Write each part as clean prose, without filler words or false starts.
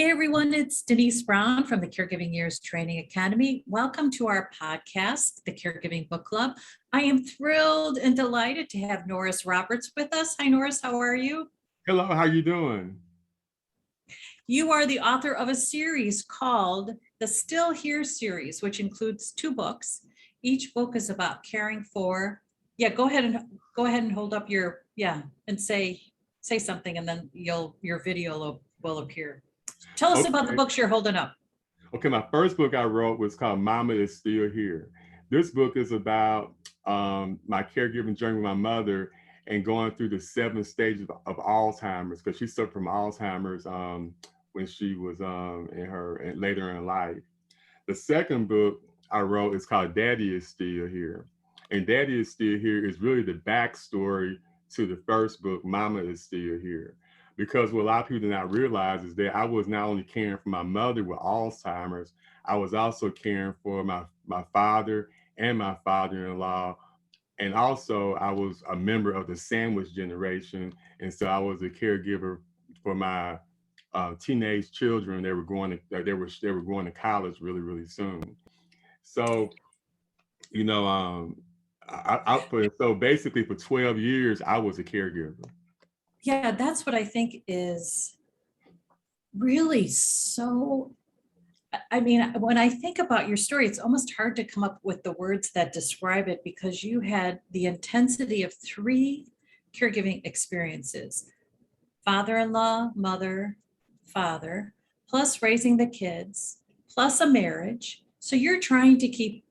Hey everyone, it's Denise Brown from the Caregiving Years Training Academy. Welcome to our podcast, the Caregiving Book Club. I am thrilled and delighted to have Norris Roberts with us. Hi Norris, how are you? Hello, how you doing? You are the author of a series called the Still Here series, which includes 2 books. Each book is about caring for, go ahead and hold up your, and say something, and then your video will appear. Tell us about the books you're holding up. Okay, my first book I wrote was called Mama is Still Here. This book is about my caregiving journey with my mother and going through the 7 stages of Alzheimer's, because she suffered from Alzheimer's when she was later in life. The second book I wrote is called Daddy is Still Here. And Daddy is Still Here is really the backstory to the first book, Mama is Still Here. Because what a lot of people do not realize is that I was not only caring for my mother with Alzheimer's, I was also caring for my father and my father-in-law. And also I was a member of the sandwich generation. And so I was a caregiver for my teenage children. They were going to college really, really soon. So, so basically for 12 years, I was a caregiver. Yeah, that's what I think is really so. I mean, when I think about your story, it's almost hard to come up with the words that describe it, because you had the intensity of 3 caregiving experiences: father-in-law, mother, father, plus raising the kids, plus a marriage. So you're trying to keep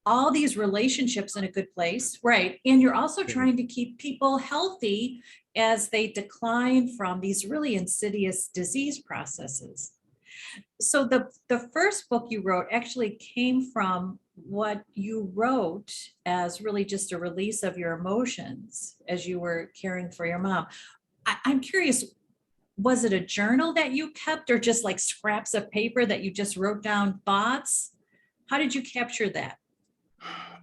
all these relationships in a good place, right? And you're also trying to keep people healthy as they decline from these really insidious disease processes. So the first book you wrote actually came from what you wrote as really just a release of your emotions as you were caring for your mom. I'm curious, was it a journal that you kept, or just like scraps of paper that you just wrote down thoughts? How did you capture that?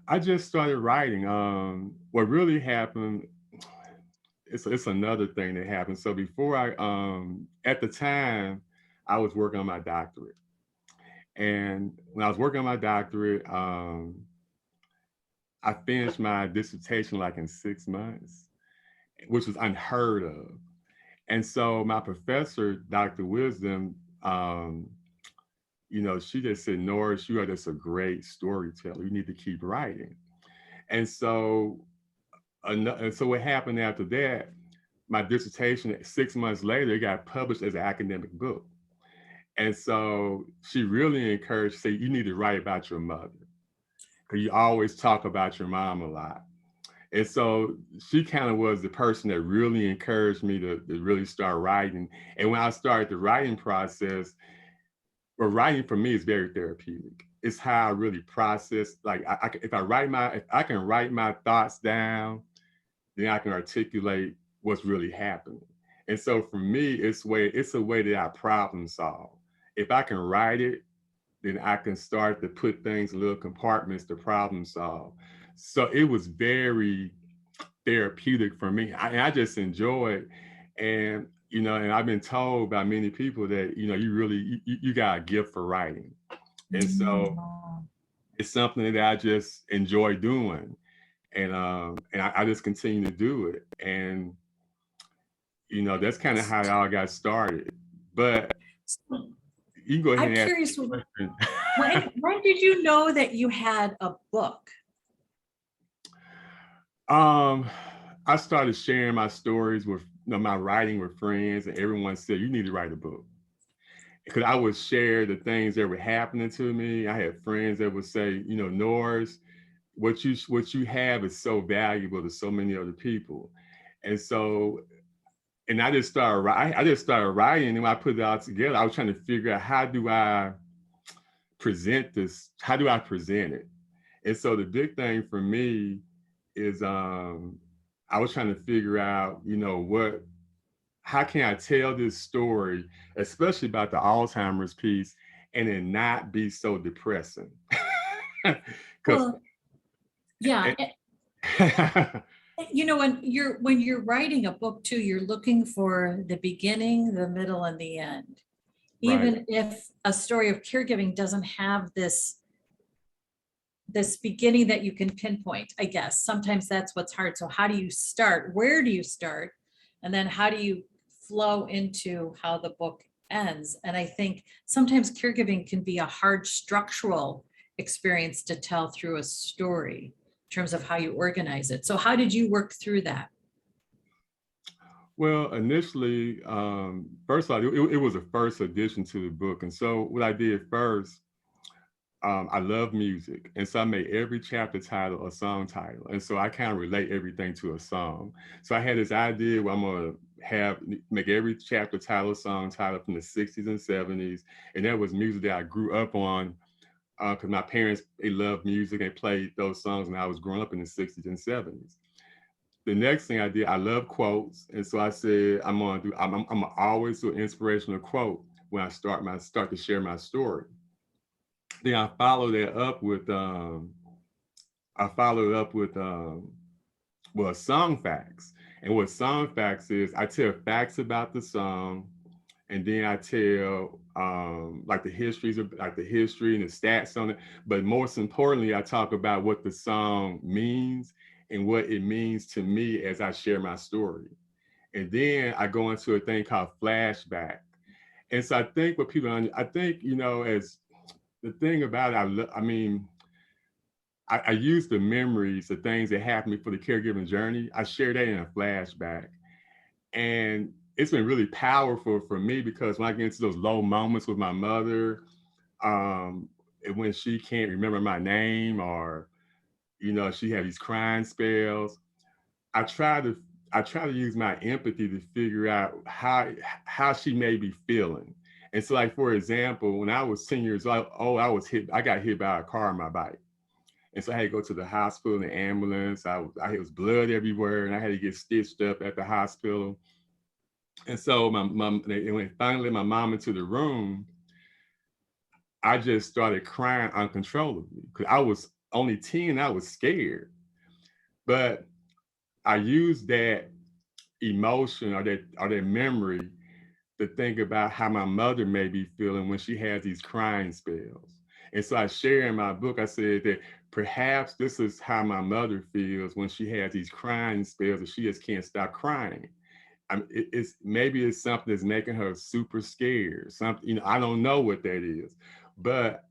I just started writing. What really happened, it's another thing that happened. So before at the time, I was working on my doctorate. And when I was working on my doctorate, I finished my dissertation like in 6 months, which was unheard of. And so my professor, Dr. Wisdom, she just said, Norris, you are just a great storyteller. You need to keep writing. And so what happened after that, my dissertation 6 months later, it got published as an academic book. And so she really encouraged, say, you need to write about your mother, because you always talk about your mom a lot. And so she kind of was the person that really encouraged me to really start writing. And when I started the writing process, well, writing for me is very therapeutic. It's how I really process. Like if I can write my thoughts down, then I can articulate what's really happening. And so for me, it's a way that I problem solve. If I can write it, then I can start to put things in little compartments to problem solve. So it was very therapeutic for me. I just enjoy it. And, and I've been told by many people that, you got a gift for writing. And so it's something that I just enjoy doing. And I just continue to do it. And, that's kind of how it all got started. But you can go ahead I'm and curious, when did you know that you had a book? I started sharing my stories with my writing with friends, and everyone said, you need to write a book. Because I would share the things that were happening to me. I had friends that would say, Norris, what you have is so valuable to so many other people. And so, and I just started writing, and when I put it all together, I was trying to figure out, how do I present this? How do I present it? And so the big thing for me is I was trying to figure out, how can I tell this story, especially about the Alzheimer's piece, and it not be so depressing? Well, yeah. When you're writing a book too, you're looking for the beginning, the middle, and the end. Right. even if a story of caregiving doesn't have this beginning that you can pinpoint, I guess. Sometimes that's what's hard. So how do you start? Where do you start? And then how do you flow into how the book ends? And I think sometimes caregiving can be a hard structural experience to tell through a story in terms of how you organize it. So how did you work through that? Well, initially, first of all, it was a first edition to the book. And so what I did first, I love music. And so I made every chapter title a song title. And so I kind of relate everything to a song. So I had this idea where I'm going to make every chapter title a song title from the 60s and 70s. And that was music that I grew up on because my parents, they loved music. They played those songs when I was growing up in the 60s and 70s. The next thing I did, I love quotes. And so I said, I'm gonna always do an inspirational quote when I start to share my story. Then I followed that up with well, song facts. And what song facts is, I tell facts about the song, and then I tell like the history and the stats on it. But most importantly, I talk about what the song means and what it means to me as I share my story. And then I go into a thing called flashback. And so I think what people, I think, as the thing about it, I use the memories, the things that happened before the caregiving journey. I share that in a flashback. And it's been really powerful for me because when I get into those low moments with my mother, and when she can't remember my name, or she had these crying spells, I try to use my empathy to figure out how she may be feeling. And so, like, for example, when I was 10 years old, I got hit by a car on my bike. And so I had to go to the hospital in the ambulance. It was blood everywhere, and I had to get stitched up at the hospital. And so when finally my mom into the room, I just started crying uncontrollably because I was only 10. I was scared, but I used that emotion or that memory to think about how my mother may be feeling when she has these crying spells. And so I share in my book, I said that perhaps this is how my mother feels when she has these crying spells and she just can't stop crying. Maybe it's something that's making her super scared. Something, I don't know what that is, but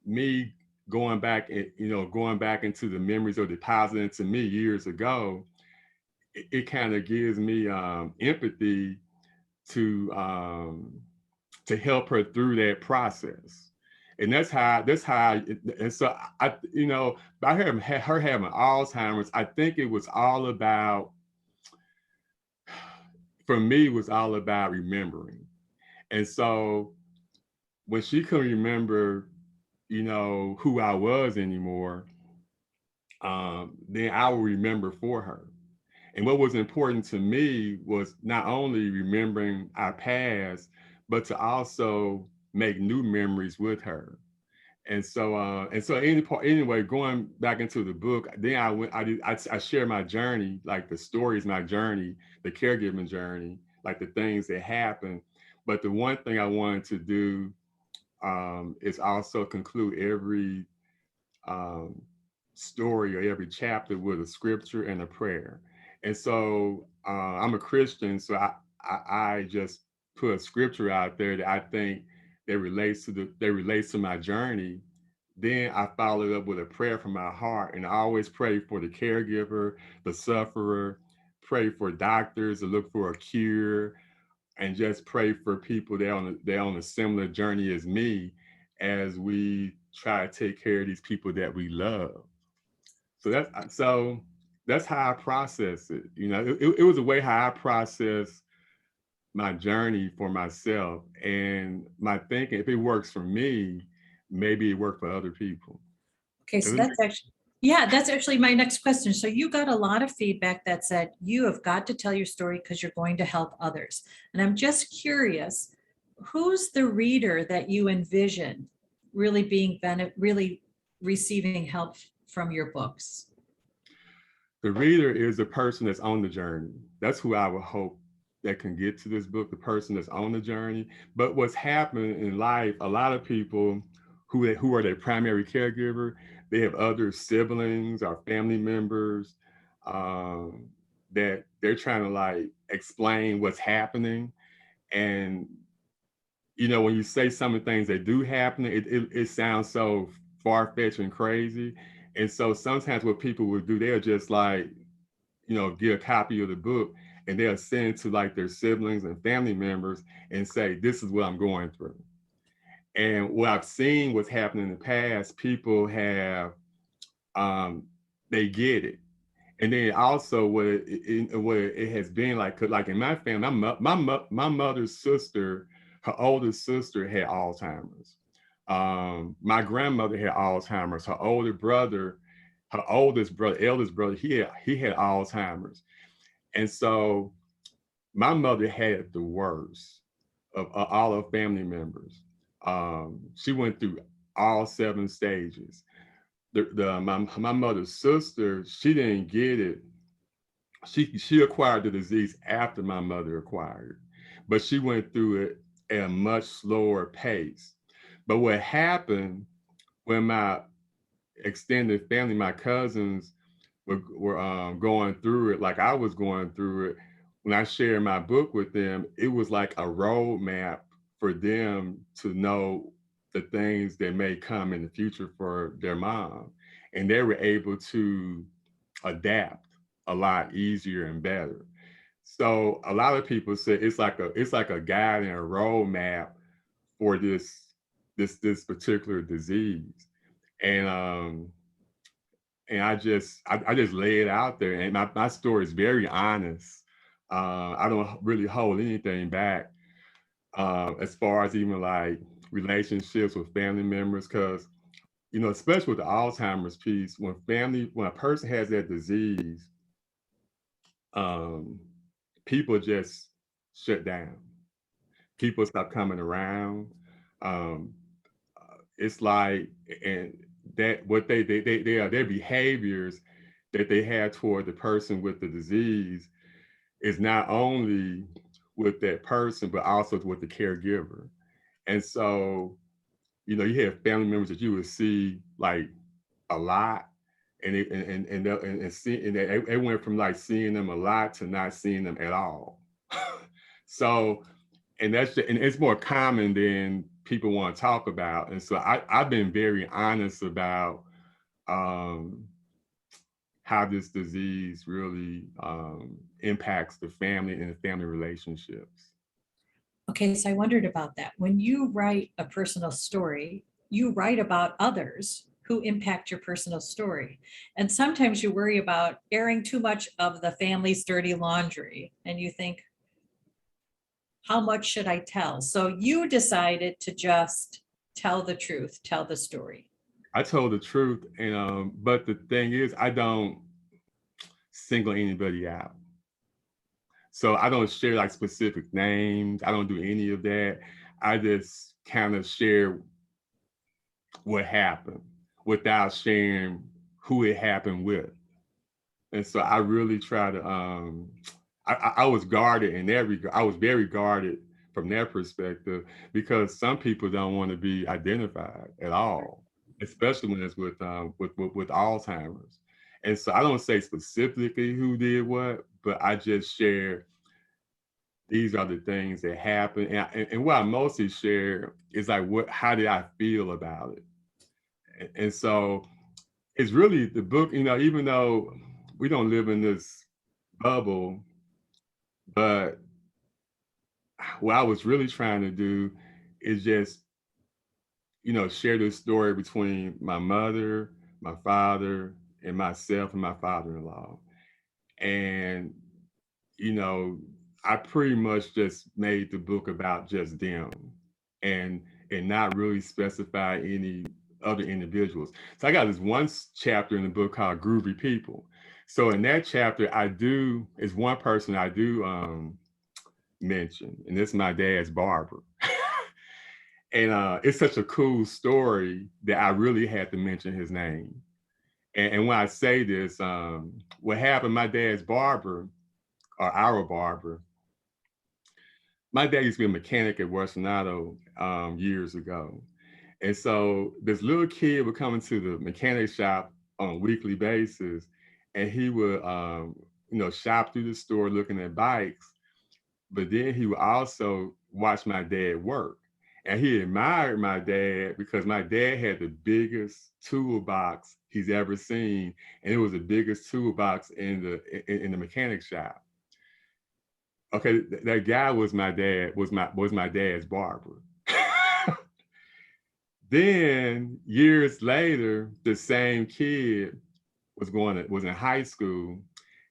me going back and going back into the memories or depositing to me years ago, it kind of gives me empathy to help her through that process. And that's how and so by her having Alzheimer's, I think it was all about, for me, was all about remembering. And so when she couldn't remember, who I was anymore, then I will remember for her. And what was important to me was not only remembering our past, but to also make new memories with her. And so anyway, going back into the book, then I share my journey, like the stories, my journey, the caregiving journey, like the things that happened. But the one thing I wanted to do is also conclude every story or every chapter with a scripture and a prayer. And so I'm a Christian, so I just put a scripture out there that I think that relates to my journey. Then I follow it up with a prayer from my heart, and I always pray for the caregiver, the sufferer, pray for doctors to look for a cure, and just pray for people that are on a similar journey as me, as we try to take care of these people that we love. So that's how I process it. It was a way how I process my journey for myself, and my thinking, if it works for me, maybe it worked for other people. Okay, so that's actually my next question. So you got a lot of feedback that said you have got to tell your story because you're going to help others. And I'm just curious, who's the reader that you envision really receiving help from your books? The reader is the person that's on the journey. That's who I would hope that can get to this book, the person that's on the journey. But what's happened in life, a lot of people who are their primary caregiver, they have other siblings or family members um, that they're trying to like explain what's happening. And when you say some of the things that do happen, it sounds so far-fetched and crazy. And so sometimes what people would do, they'll just like, get a copy of the book and they'll send to like their siblings and family members and say, this is what I'm going through. And what I've seen what's happened in the past, people have, they get it. And then also what it has been like in my family, my mother's sister, her oldest sister had Alzheimer's. My grandmother had Alzheimer's. Her older brother, her oldest brother, eldest brother, he had Alzheimer's. And so my mother had the worst of all her family members. She went through all 7 stages. My mother's sister, she didn't get it. She acquired the disease after my mother acquired, but she went through it at a much slower pace. But what happened when my extended family, my cousins, were going through it, like I was going through it, when I shared my book with them, it was like a roadmap for them to know the things that may come in the future for their mom. And they were able to adapt a lot easier and better. So a lot of people say it's like a guide and a roadmap for this particular disease. And I just lay it out there, and my story is very honest. I don't really hold anything back as far as even like relationships with family members, because especially with the Alzheimer's piece, when a person has that disease, um, people just shut down. People stop coming around. Um, it's like, and that what they are, their behaviors that they have toward the person with the disease is not only with that person, but also with the caregiver. And so, you have family members that you would see like a lot, and it went from like seeing them a lot to not seeing them at all. So, and it's more common than people want to talk about. And so I've been very honest about um, how this disease really impacts the family and the family relationships. Okay, so I wondered about that. When you write a personal story, you write about others who impact your personal story. And sometimes you worry about airing too much of the family's dirty laundry, and you think, how much should I tell? So you decided to just tell the truth, tell the story. I told the truth, and but the thing is, I don't single anybody out. So I don't share like specific names. I don't do any of that. I just kind of share what happened without sharing who it happened with. And so I really try to I was guarded in that regard. I was very guarded from that perspective, because some people don't want to be identified at all, especially when it's with Alzheimer's. And so I don't say specifically who did what, but I just share these are the things that happen. And what I mostly share is like how did I feel about it? And so it's really the book, even though we don't live in this bubble, but what I was really trying to do is just, share this story between my mother, my father, and myself and my father-in-law. And, you know, I pretty much just made the book about just them and not really specify any other individuals. So I got this one chapter in the book called Groovy People. So in that chapter, is one person I do mention, and it's my dad's barber. And it's such a cool story that I really had to mention his name. And when I say this, what happened, my dad's barber, or our barber, my dad used to be a mechanic at Western Auto years ago. And so this little kid would come into the mechanic shop on a weekly basis, and he would, shop through the store looking at bikes. But then he would also watch my dad work. And he admired my dad because my dad had the biggest toolbox he's ever seen. And it was the biggest toolbox in the mechanic shop. Okay, that guy was my dad, was my dad's barber. Then years later, the same kid was in high school,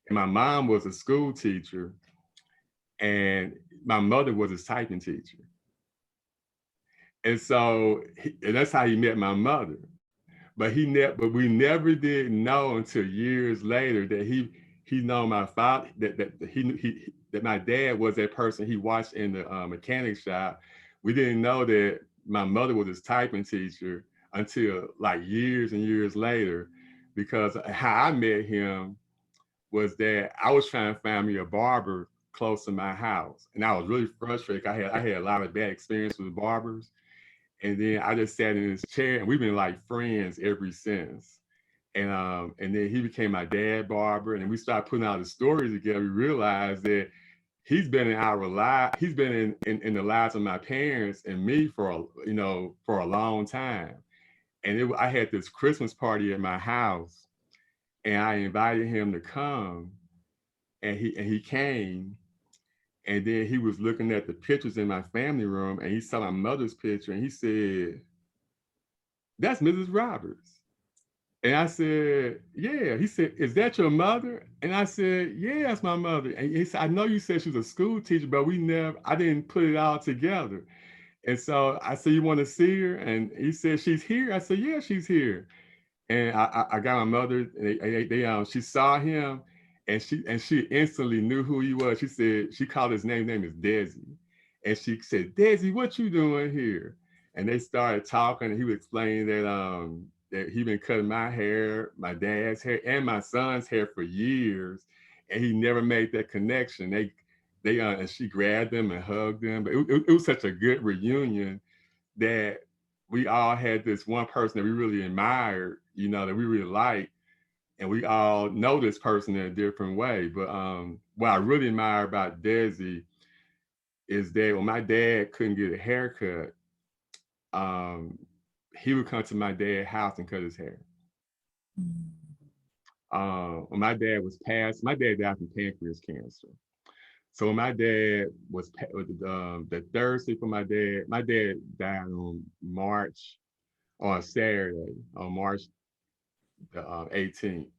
and my mom was a school teacher, and my mother was his typing teacher. And so and that's how he met my mother. But we never did know until years later that he know my father, that my dad was that person he watched in the mechanic shop. We didn't know that my mother was his typing teacher until like years and years later, because how I met him was that I was trying to find me a barber close to my house, and I was really frustrated. I had a lot of bad experience with barbers, and then I just sat in his chair, and we've been like friends ever since. And then he became my dad barber, and we started putting out the stories together. We realized that he's been in our life, he's been in the lives of my parents and me for a long time. And I had this Christmas party at my house, and I invited him to come, and he came. And then he was looking at the pictures in my family room, and he saw my mother's picture, and he said, "That's Mrs. Roberts." And I said, "Yeah." He said, "Is that your mother?" And I said, "Yeah, that's my mother." And he said, "I know you said she was a school teacher, but I didn't put it all together." And so I said, "You want to see her?" And he said, "She's here." I said, "Yeah, she's here." And I got my mother. She saw him, and she instantly knew who he was. She said, she called his name. His name is Desi, and she said, "Desi, what you doing here?" And they started talking, and he was explaining that he been cutting my hair, my dad's hair, and my son's hair for years, and he never made that connection. And she grabbed them and hugged them. But it was such a good reunion that we all had this one person that we really admired, that we really liked, and we all know this person in a different way. But what I really admire about Desi is that when my dad couldn't get a haircut, um, he would come to my dad's house and cut his hair. When my dad was passed, my dad died from pancreas cancer. So when my dad was the Thursday for my dad died on Saturday, on March the 18th.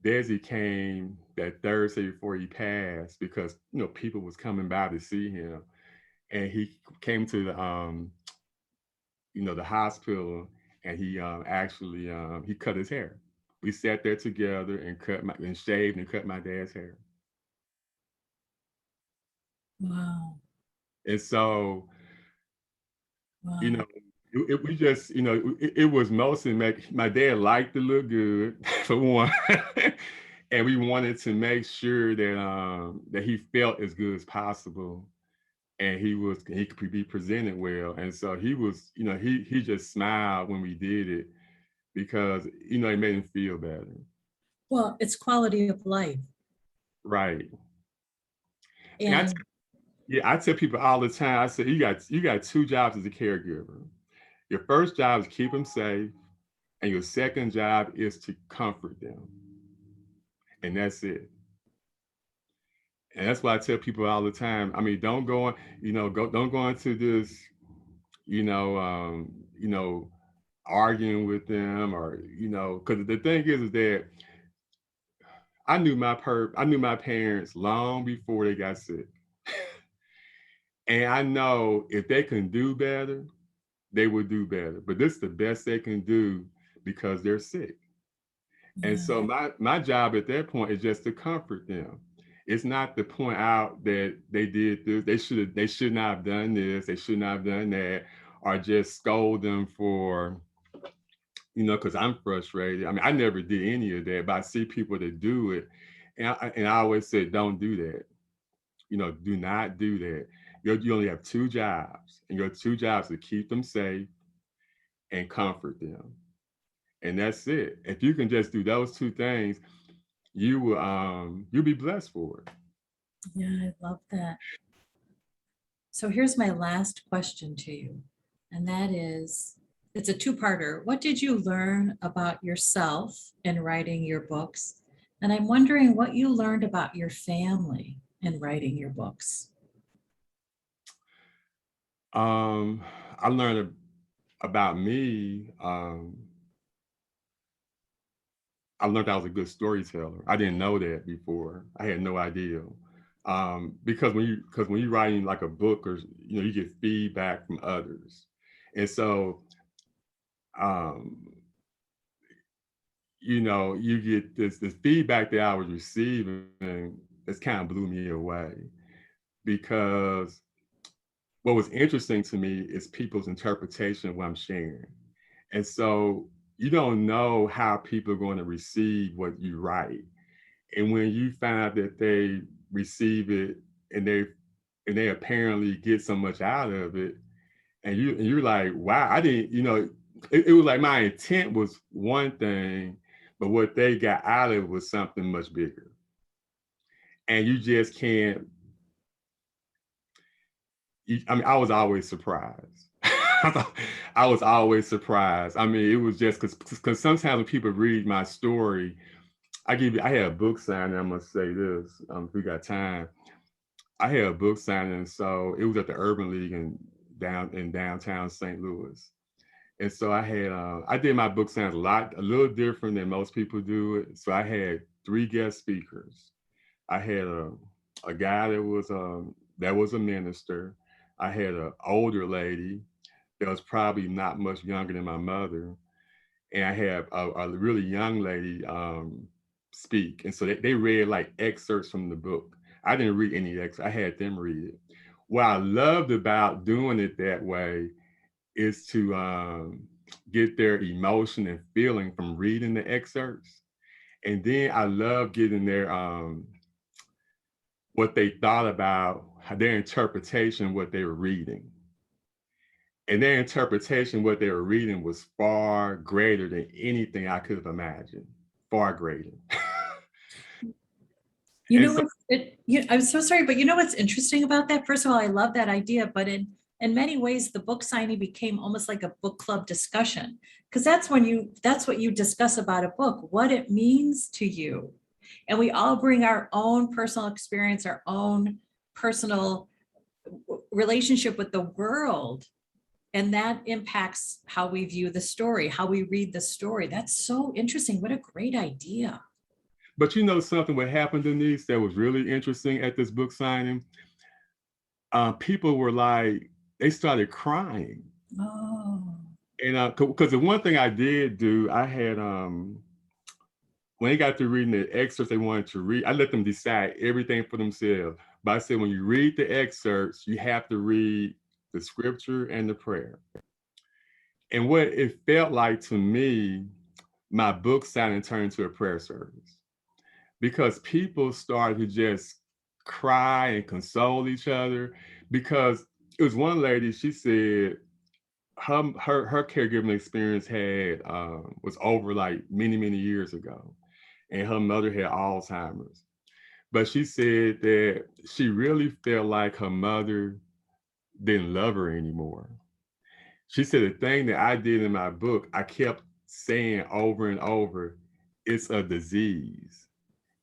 Desi came that Thursday before he passed because people was coming by to see him, and he came to the hospital, and he actually he cut his hair. We sat there together and shaved and cut my dad's hair. Wow. And so, Wow. we just, it was mostly my dad liked to look good for one, and we wanted to make sure that he felt as good as possible, and he could be presented well. And so he was, he just smiled when we did it because it made him feel better. Well, it's quality of life. Right. And I tell people all the time, I say, you got two jobs as a caregiver. Your first job is keep them safe, and your second job is to comfort them. And that's it. And that's why I tell people all the time. I mean, don't go on, don't go into this, arguing with them, or because the thing is that I knew my parents long before they got sick, and I know if they can do better, they would do better. But this is the best they can do because they're sick. And so my job at that point is just to comfort them. It's not to point out that they did this, they should not have done this, they should not have done that, or just scold them for, because I'm frustrated. I mean, I never did any of that, but I see people that do it. And I always say, don't do that. Do not do that. You only have two jobs, and your two jobs are to keep them safe and comfort them. And that's it. If you can just do those two things, you'll be blessed for it. Yeah, I love that. So here's my last question to you, and that is, it's a two-parter. What did you learn about yourself in writing your books? And I'm wondering what you learned about your family in writing your books. I learned about me. I learned I was a good storyteller. I didn't know that before. I had no idea. Because when you're writing like a book, or you get feedback from others, and so um, you get this feedback that I was receiving. It's kind of blew me away, because what was interesting to me is people's interpretation of what I'm sharing. And so you don't know how people are going to receive what you write. And when you find out that they receive it, and they apparently get so much out of it, and you're like, wow, I didn't, it was like my intent was one thing, but what they got out of it was something much bigger. And you just can't. I mean, I was always surprised. I was always surprised. I mean, it was just because sometimes when people read my story, I had a book signing. I'm gonna say this, if we got time. I had a book signing, so it was at the Urban League in downtown St. Louis. And so I did my book signs a little different than most people do it. So I had three guest speakers. I had a guy that was a minister. I had an older lady that was probably not much younger than my mother, and I had a really young lady speak. And so they read like excerpts from the book. I didn't read any excerpts. I had them read it. What I loved about doing it that way is to get their emotion and feeling from reading the excerpts. And then I love getting their what they thought about, their interpretation, what they were reading. And their interpretation, what they were reading, was far greater than anything I could have imagined. Far greater. You And know so, what? I'm so sorry, but you know what's interesting about that? First of all, I love that idea, but in many ways, the book signing became almost like a book club discussion, because that's what you discuss about a book, what it means to you, and we all bring our own personal experience, our own personal relationship with the world, and that impacts how we view the story, how we read the story. That's so interesting. What a great idea. but something what happened, Denise, that was really interesting at this book signing. People were like, they started crying. Oh. And because the one thing I did do, I had when they got through reading the excerpts they wanted to read, I let them decide everything for themselves. But I said, when you read the excerpts, you have to read the scripture and the prayer. And what it felt like to me, my book signing turned into a prayer service, because people started to just cry and console each other. Because it was one lady, she said her caregiving experience was over like many years ago, and her mother had Alzheimer's. But she said that she really felt like her mother didn't love her anymore. She said the thing that I did in my book, I kept saying over and over, it's a disease.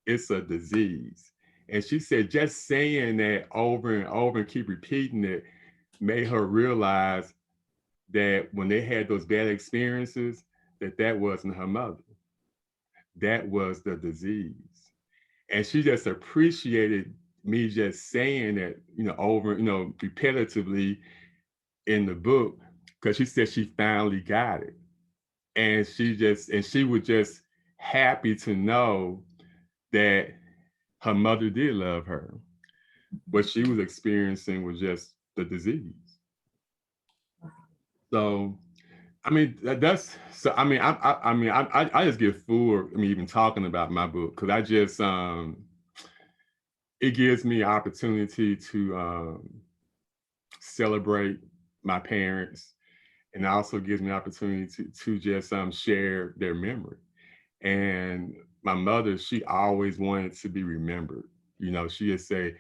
It's a disease. And she said just saying that over and over and keep repeating it made her realize that when they had those bad experiences, that wasn't her mother. That was the disease. And she just appreciated me just saying that, over, repetitively in the book, because she said she finally got it. And she was just happy to know that her mother did love her. What she was experiencing was just the disease. So, I mean, that's so. I mean, I just get full. I mean, even talking about my book, because I just it gives me opportunity to celebrate my parents, and also gives me an opportunity to just share their memory. And my mother, she always wanted to be remembered. You know, she would say,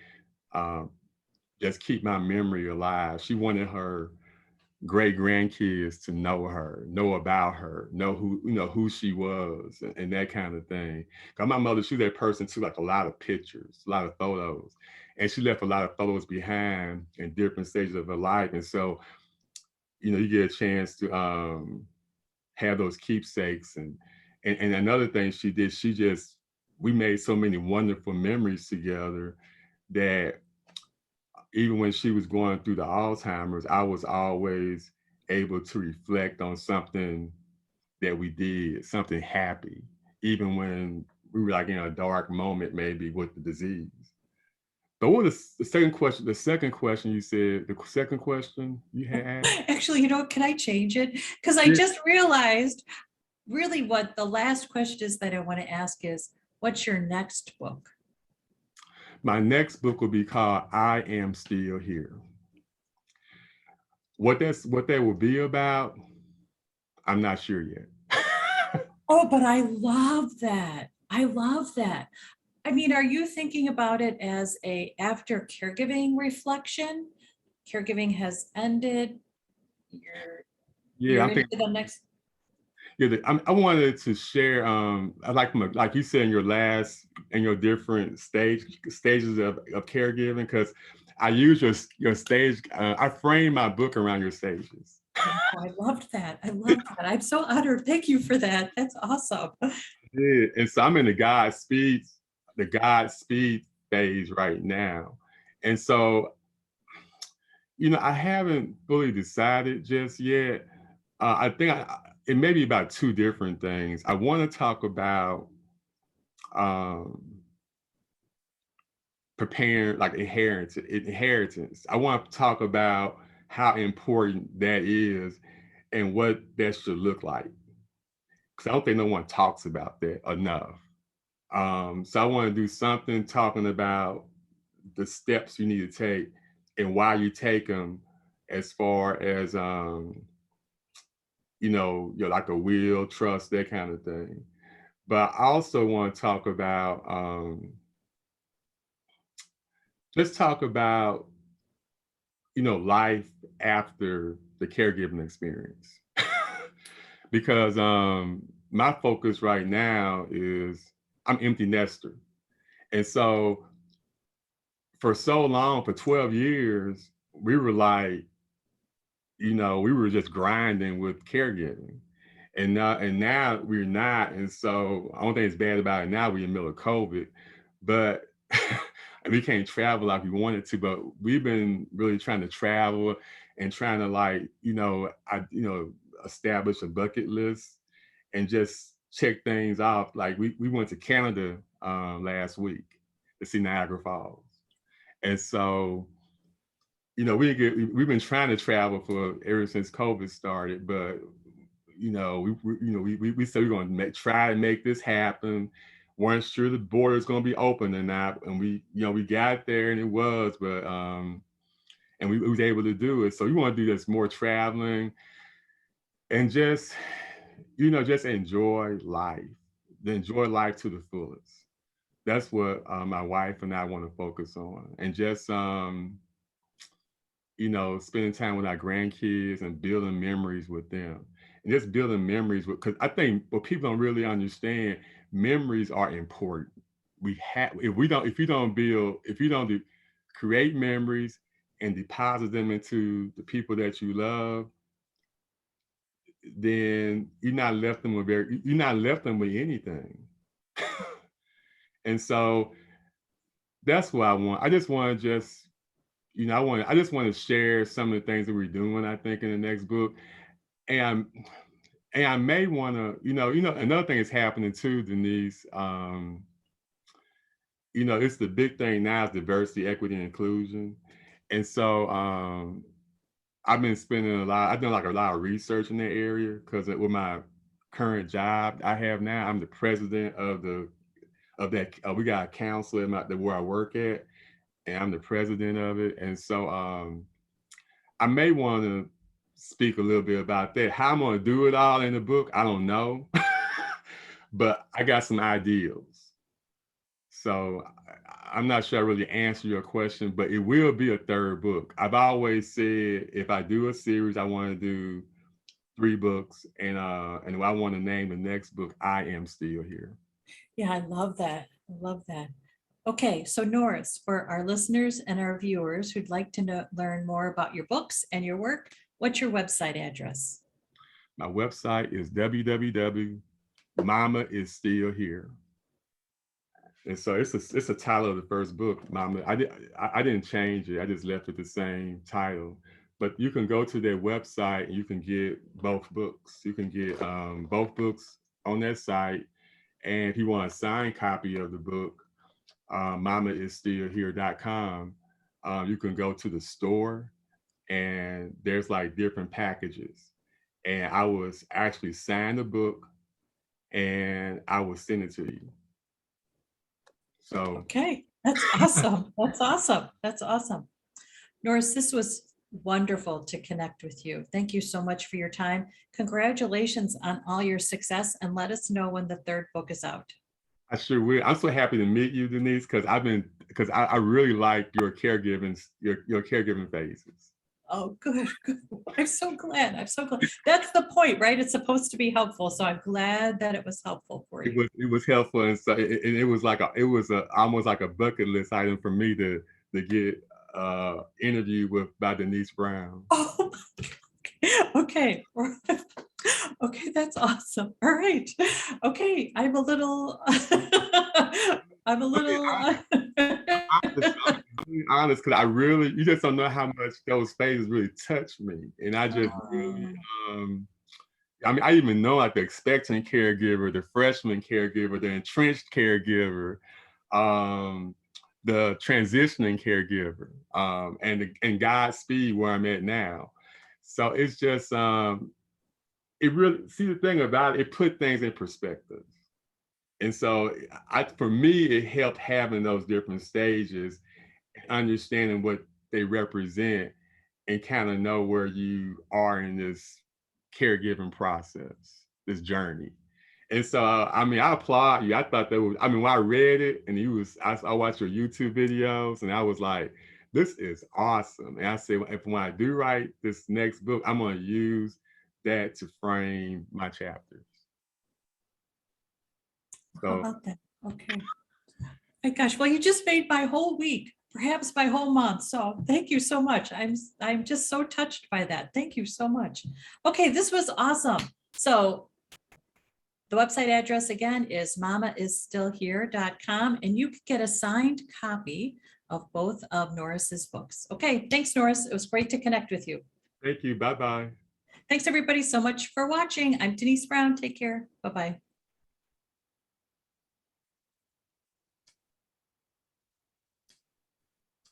um, just keep my memory alive. She wanted her great grandkids to know her, know about her, know who, you know, who she was, and that kind of thing. Cause my mother, she's that person too, like a lot of pictures, a lot of photos. And she left a lot of photos behind in different stages of her life. And so, you know, you get a chance to have those keepsakes. And another thing she did, she just, we made so many wonderful memories together that even when she was going through the Alzheimer's, I was always able to reflect on something that we did, something happy, even when we were like in a dark moment, maybe with the disease. But what was the second question? The second question you said, the second question you had? Actually, you know, can I change it? Because I Yeah. just realized really what the last question is that I want to ask is, what's your next book? My next book will be called I Am Still Here. What that will be about, I'm not sure yet. Oh, but I love that. I love that. I mean, are you thinking about it as a after caregiving reflection? Caregiving has ended. You're Yeah, you're I'm into thinking. the next. Yeah, I wanted to share. I like you said in your last and your different stages of caregiving, because I use your stage. I frame my book around your stages. Oh, I loved that. I loved that. I'm so honored. Thank you for that. That's awesome. Yeah, and so I'm in the Godspeed phase right now, and so you know I haven't fully decided just yet. I think it may be about two different things. I want to talk about um, preparing like inheritance. I want to talk about how important that is and what that should look like. Because I don't think no one talks about that enough. So I want to do something talking about the steps you need to take and why you take them, as far as you know, you're like a will, trust, that kind of thing. But I also want to talk about just talk about, you know, life after the caregiving experience. Because my focus right now is I'm empty nester. And so for so long, for 12 years, we were like, you know, we were just grinding with caregiving. And now we're not. And so I don't think it's bad about it now. We're in the middle of COVID, but and we can't travel like we wanted to, but we've been really trying to travel and trying to, like, establish a bucket list and just check things off. Like we went to Canada last week to see Niagara Falls. And so, you know, we've been trying to travel for ever since COVID started, but you know, we said we're going to try and make this happen. Weren't sure the border is going to be open or not, and we got there and it was, but and we was able to do it. So we want to do this more traveling and just, you know, just enjoy life to the fullest. That's what my wife and I want to focus on, and just you know, spending time with our grandkids and building memories with them. And just building memories with, because I think what people don't really understand, memories are important. We have, if you don't do, create memories and deposit them into the people that you love, then you're not left them with anything. And so that's what I want. I just want to just, you know, I just want to share some of the things that we're doing, I think, in the next book. And and I may want to, another thing is happening too, Denise. You know, it's the big thing now is diversity, equity, and inclusion. And so I've been I've done like a lot of research in that area, because with my current job I have now, I'm the president of that. We got a council where I work at, and I'm the president of it. And so I may want to speak a little bit about that. How I'm going to do it all in the book, I don't know, but I got some ideas. So I'm not sure I really answer your question, but it will be a third book. I've always said if I do a series, I want to do 3 books, and I want to name the next book I Am Still Here. Yeah, I love that. I love that. Okay, so Norris, for our listeners and our viewers who'd like to learn more about your books and your work, what's your website address? My website is www.mamaisstillhere. And so it's a title of the first book, Mama. I didn't change it. I just left it the same title. But you can go to their website and you can get both books. You can get both books on their site. And if you want a signed copy of the book, mamaisstillhere.com, you can go to the store and there's like different packages. And I was actually sign the book and I will send it to you. So Okay, that's awesome. That's awesome. That's awesome. Norris, this was wonderful to connect with you. Thank you so much for your time. Congratulations on all your success, and let us know when the third book is out. I sure will. I'm so happy to meet you, Denise, because I really like your caregiving phases. Oh, good, good. I'm so glad. I'm so glad. That's the point, right? It's supposed to be helpful. So I'm glad that it was helpful for you. It was helpful, and so it was like almost like a bucket list item for me to get interviewed by Denise Brown. Oh, okay. Okay, that's awesome. All right. Okay, I'm a little I'm a little Honest, because you just don't know how much those phases really touch me, and I just really I mean, I even know like the expectant caregiver, the freshman caregiver, the entrenched caregiver, the transitioning caregiver, and Godspeed where I'm at now. So it's just it really, see, the thing about it put things in perspective. And so for me, it helped having those different stages, understanding what they represent, and kind of know where you are in this caregiving process, this journey. And so, I mean, I applaud you. I thought that was, I mean, when I read it and I watched your YouTube videos and I was like, this is awesome. And I said, when I do write this next book, I'm going to use that to frame my chapters. How about that? Okay. My gosh, well, you just made my whole week, perhaps my whole month. So thank you so much. I'm just so touched by that. Thank you so much. Okay, this was awesome. So the website address again is mamaisstillhere.com, and you can get a signed copy of both of Norris's books. Okay, thanks, Norris. It was great to connect with you. Thank you. Bye-bye. Thanks everybody so much for watching. I'm Denise Brown. Take care. Bye-bye.